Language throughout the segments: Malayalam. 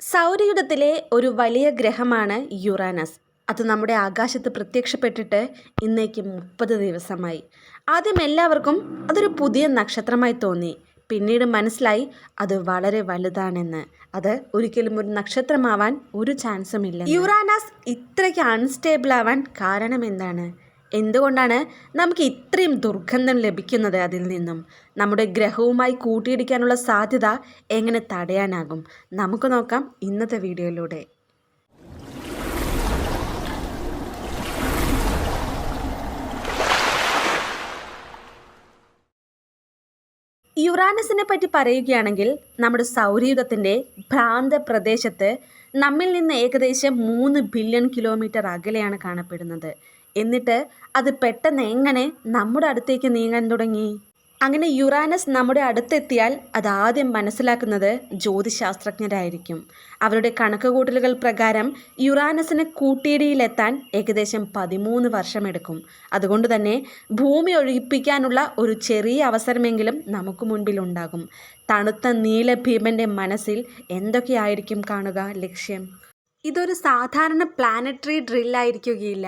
സൗരയൂഥത്തിലെ ഒരു വലിയ ഗ്രഹമാണ് യുറാനസ്. അത് നമ്മുടെ ആകാശത്ത് പ്രത്യക്ഷപ്പെട്ടിട്ട് ഇന്നേക്ക് 30 ദിവസമായി. ആദ്യം എല്ലാവർക്കും അതൊരു പുതിയ നക്ഷത്രമായി തോന്നി. പിന്നീട് മനസ്സിലായി അത് വളരെ വലുതാണെന്ന്. അത് ഒരിക്കലും ഒരു നക്ഷത്രമാവാൻ ഒരു ചാൻസും ഇല്ല. യുറാനസ് ഇത്രയ്ക്ക് അൺസ്റ്റേബിൾ ആവാൻ കാരണം എന്താണ്? എന്തുകൊണ്ടാണ് നമുക്ക് ഇത്രയും ദുർഗന്ധം ലഭിക്കുന്നത്? അതിൽ നിന്നും നമ്മുടെ ഗ്രഹവുമായി കൂട്ടിയിടിക്കാനുള്ള സാധ്യത എങ്ങനെ തടയാനാകും? നമുക്ക് നോക്കാം ഇന്നത്തെ വീഡിയോയിലൂടെ. യുറാനസിനെ പറ്റി പറയുകയാണെങ്കിൽ നമ്മുടെ സൗരയൂഥത്തിൻ്റെ ഭ്രാന്ത പ്രദേശത്ത് നമ്മിൽ നിന്ന് ഏകദേശം 3 ബില്യൺ കിലോമീറ്റർ അകലെയാണ് കാണപ്പെടുന്നത്. എന്നിട്ട് അത് പെട്ടെന്ന് എങ്ങനെ നമ്മുടെ അടുത്തേക്ക് നീങ്ങാൻ തുടങ്ങി? അങ്ങനെ യുറാനസ് നമ്മുടെ അടുത്തെത്തിയാൽ അതാദ്യം മനസ്സിലാക്കുന്നത് ജ്യോതിശാസ്ത്രജ്ഞരായിരിക്കും. അവരുടെ കണക്കുകൂട്ടലുകൾ പ്രകാരം യുറാനസിന് കൂട്ടിയിടിയിലെത്താൻ ഏകദേശം 13 വർഷമെടുക്കും. അതുകൊണ്ട് തന്നെ ഭൂമി ഒഴിപ്പിക്കാനുള്ള ഒരു ചെറിയ അവസരമെങ്കിലും നമുക്ക് മുൻപിലുണ്ടാകും. തണുത്ത നീലഭീമൻ്റെ മനസ്സിൽ എന്തൊക്കെയായിരിക്കും കാണുക ലക്ഷ്യം? ഇതൊരു സാധാരണ പ്ലാനറ്ററി ഡ്രില്ലായിരിക്കുകയില്ല.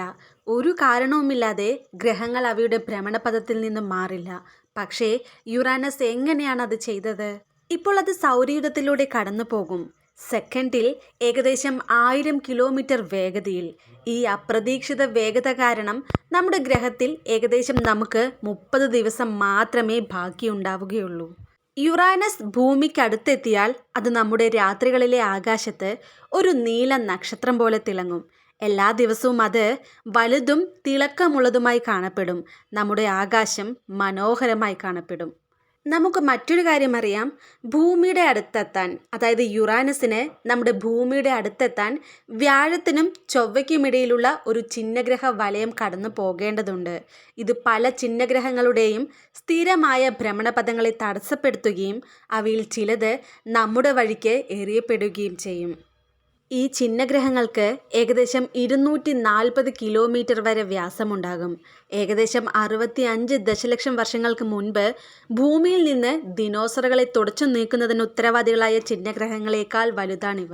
ഒരു കാരണവുമില്ലാതെ ഗ്രഹങ്ങൾ അവയുടെ ഭ്രമണപഥത്തിൽ നിന്നും മാറില്ല. പക്ഷേ യുറാനസ് എങ്ങനെയാണ് അത് ചെയ്തത്? ഇപ്പോൾ അത് സൗരയൂഥത്തിലൂടെ കടന്നു പോകും. സെക്കൻഡിൽ ഏകദേശം 1000 കിലോമീറ്റർ വേഗതയിൽ. ഈ അപ്രതീക്ഷിത വേഗത കാരണം നമ്മുടെ ഗ്രഹത്തിൽ ഏകദേശം നമുക്ക് 30 ദിവസം മാത്രമേ ബാക്കിയുണ്ടാവുകയുള്ളൂ. യുറാനസ് ഭൂമിക്കടുത്തെത്തിയാൽ അത് നമ്മുടെ രാത്രികളിലെ ആകാശത്ത് ഒരു നീല നക്ഷത്രം പോലെ തിളങ്ങും. എല്ലാ ദിവസവും അത് വലുതും തിളക്കമുള്ളതുമായി കാണപ്പെടും. നമ്മുടെ ആകാശം മനോഹരമായി കാണപ്പെടും. നമുക്ക് മറ്റൊരു കാര്യം അറിയാം. ഭൂമിയുടെ അടുത്തെത്താൻ, അതായത് യുറാനസിന് നമ്മുടെ ഭൂമിയുടെ അടുത്തെത്താൻ വ്യാഴത്തിനും ചൊവ്വയ്ക്കുമിടയിലുള്ള ഒരു ചിഹ്നഗ്രഹ വലയം കടന്നു പോകേണ്ടതുണ്ട്. ഇത് പല ചിഹ്നഗ്രഹങ്ങളുടെയും സ്ഥിരമായ ഭ്രമണപഥങ്ങളെ തടസ്സപ്പെടുത്തുകയും അവയിൽ ചിലത് നമ്മുടെ വഴിക്ക് എറിയപ്പെടുകയും ചെയ്യും. ഈ ചിഹ്നഗ്രഹങ്ങൾക്ക് ഏകദേശം 240 കിലോമീറ്റർ വരെ വ്യാസമുണ്ടാകും. ഏകദേശം 65 ദശലക്ഷം വർഷങ്ങൾക്ക് മുൻപ് ഭൂമിയിൽ നിന്ന് ദിനോസറുകളെ തുടച്ചു നീക്കുന്നതിന് ഉത്തരവാദികളായ ചിഹ്നഗ്രഹങ്ങളേക്കാൾ വലുതാണിവ.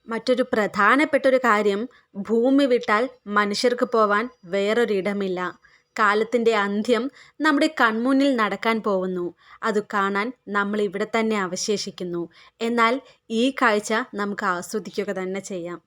മറ്റൊരു പ്രധാനപ്പെട്ടൊരു കാര്യം, ഭൂമി വിട്ടാൽ മനുഷ്യർക്ക് പോവാൻ വേറൊരിടമില്ല. കാലത്തിൻ്റെ അന്ത്യം നമ്മുടെ കൺമുന്നിൽ നടക്കാൻ പോകുന്നു. അത് കാണാൻ നമ്മൾ ഇവിടെ തന്നെ അവശേഷിക്കുന്നു. എന്നാൽ ഈ കാഴ്ച നമുക്ക് ആസ്വദിക്കുക തന്നെ ചെയ്യാം.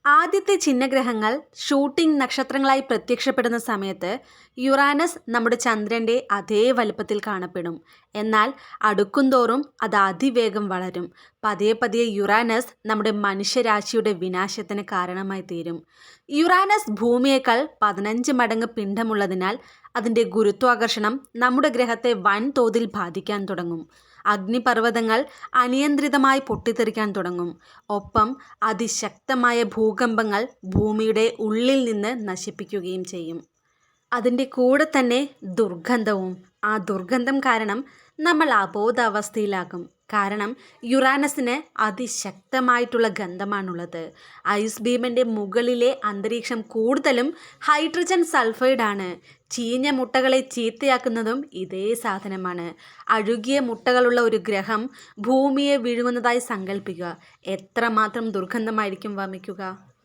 ആദ്യത്തെ ചിഹ്നഗ്രഹങ്ങൾ ഷൂട്ടിംഗ് നക്ഷത്രങ്ങളായി പ്രത്യക്ഷപ്പെടുന്ന സമയത്ത് യുറാനസ് നമ്മുടെ ചന്ദ്രൻ്റെ അതേ വലുപ്പത്തിൽ കാണപ്പെടും. എന്നാൽ അടുക്കുംതോറും അത് അതിവേഗം വളരും. പതിയെ പതിയെ യുറാനസ് നമ്മുടെ മനുഷ്യരാശിയുടെ വിനാശത്തിന് കാരണമായി തീരും. യുറാനസ് ഭൂമിയേക്കാൾ 15 മടങ്ങ് പിണ്ഡമുള്ളതിനാൽ അതിൻ്റെ ഗുരുത്വാകർഷണം നമ്മുടെ ഗ്രഹത്തെ വൻതോതിൽ ബാധിക്കാൻ തുടങ്ങും. അഗ്നിപർവ്വതങ്ങൾ അനിയന്ത്രിതമായി പൊട്ടിത്തെറിക്കാൻ തുടങ്ങും. ഒപ്പം അതിശക്തമായ ഭൂകമ്പങ്ങൾ ഭൂമിയുടെ ഉള്ളിൽ നിന്ന് നശിപ്പിക്കുകയും ചെയ്യും. അതിൻ്റെ കൂടെ തന്നെ ദുർഗന്ധവും. ആ ദുർഗന്ധം കാരണം നമ്മൾ അബോധാവസ്ഥയിലാകും. കാരണം യുറാനസിന് അതിശക്തമായിട്ടുള്ള ഗന്ധമാണുള്ളത്. ഐസ് ബീമിൻ്റെ മുകളിലെ അന്തരീക്ഷം കൂടുതലും ഹൈഡ്രജൻ സൾഫൈഡാണ്. ചീഞ്ഞ മുട്ടകളെ ചീത്തയാക്കുന്നതും ഇതേ സാധനമാണ്. അഴുകിയ മുട്ടകളുള്ള ഒരു ഗ്രഹം ഭൂമിയെ വിഴുങ്ങുന്നതായി സങ്കല്പിക്കുക. എത്രമാത്രം ദുർഗന്ധമായിരിക്കും വമിക്കുക.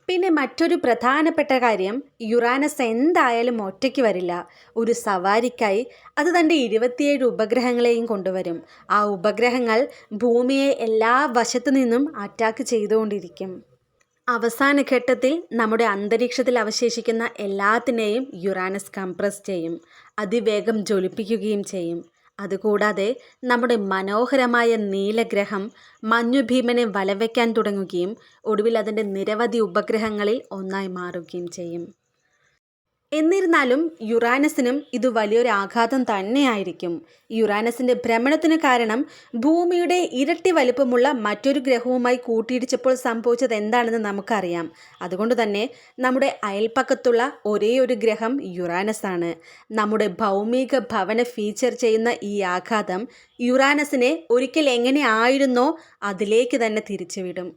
പിന്നെ മറ്റൊരു പ്രധാനപ്പെട്ട കാര്യം, യുറാനസ് എന്തായാലും ഒറ്റയ്ക്ക് വരില്ല. ഒരു സവാരിക്കായി അത് തൻ്റെ 27 ഉപഗ്രഹങ്ങളെയും കൊണ്ടുവരും. ആ ഉപഗ്രഹങ്ങൾ ഭൂമിയെ എല്ലാ വശത്തു നിന്നും അറ്റാക്ക് ചെയ്തുകൊണ്ടിരിക്കും. അവസാന ഘട്ടത്തിൽ നമ്മുടെ അന്തരീക്ഷത്തിൽ അവശേഷിക്കുന്ന എല്ലാത്തിനെയും യുറാനസ് കംപ്രസ് ചെയ്യും. അതിവേഗം ജ്വലിപ്പിക്കുകയും ചെയ്യും. അതുകൂടാതെ നമ്മുടെ മനോഹരമായ നീലഗ്രഹം മഞ്ഞുഭീമനെ വലവയ്ക്കാൻ തുടങ്ങുകയും ഒടുവിൽ അതിൻ്റെ നിരവധി ഉപഗ്രഹങ്ങളിൽ ഒന്നായി മാറുകയും ചെയ്യും. എന്നിരുന്നാലും യുറാനസിനും ഇത് വലിയൊരു ആഘാതം തന്നെയായിരിക്കും. യുറാനസിൻ്റെ ഭ്രമണത്തിന് കാരണം ഭൂമിയുടെ ഇരട്ടി വലുപ്പമുള്ള മറ്റൊരു ഗ്രഹവുമായി കൂട്ടിയിടിച്ചപ്പോൾ സംഭവിച്ചത് എന്താണെന്ന് നമുക്കറിയാം. അതുകൊണ്ട് തന്നെ നമ്മുടെ അയൽപ്പക്കത്തുള്ള ഒരേ ഒരു ഗ്രഹം യുറാനസ് ആണ്. നമ്മുടെ ഭൗമിക ഭവന ഫീച്ചർ ചെയ്യുന്ന ഈ ആഘാതം യുറാനസിനെ ഒരിക്കൽ എങ്ങനെ ആയിരുന്നോ അതിലേക്ക് തന്നെ തിരിച്ചുവിടും.